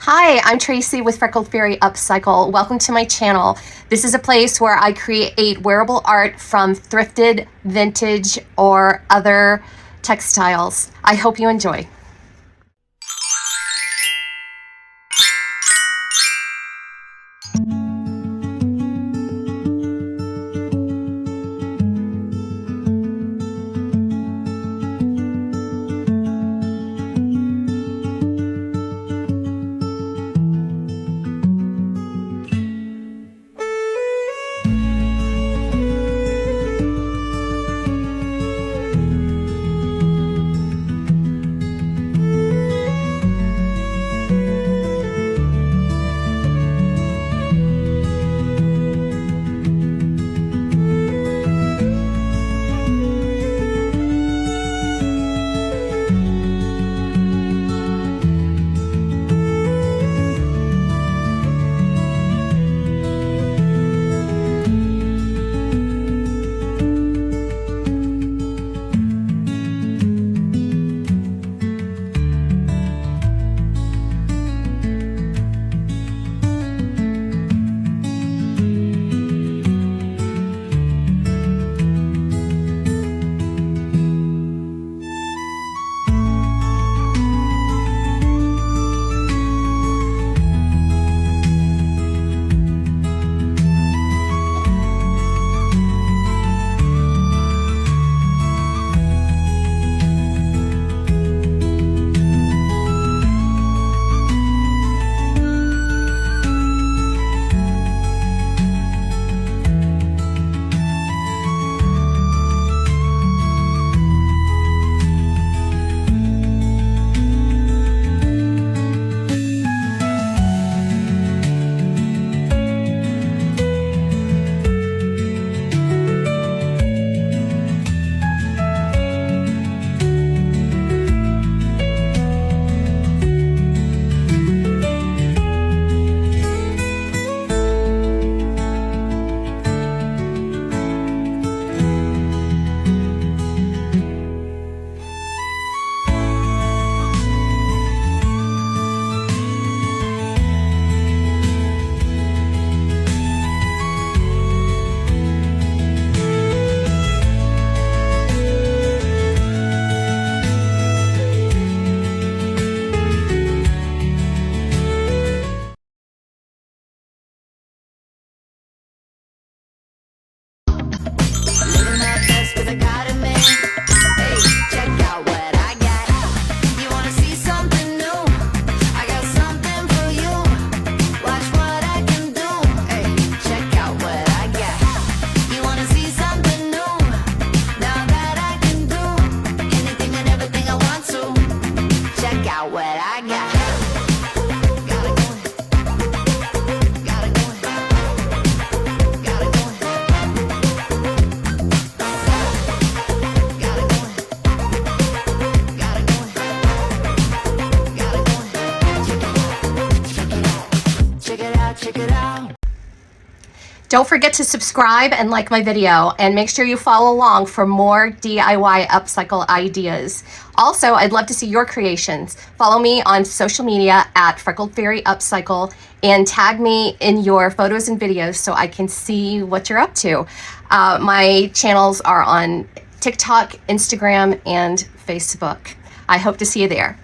Hi, I'm Tracie with Freckled Fairy Upcycle. Welcome to my channel. This is a place where I create wearable art from thrifted, vintage, or other textiles. I hope you enjoy. Don't forget to subscribe and like my video, and make sure you follow along for more DIY upcycle ideas. Also, I'd love to see your creations. Follow me on social media at Freckled Fairy Upcycle and tag me in your photos and videos so I can see what you're up to. My channels are on TikTok, Instagram, and Facebook. I hope to see you there.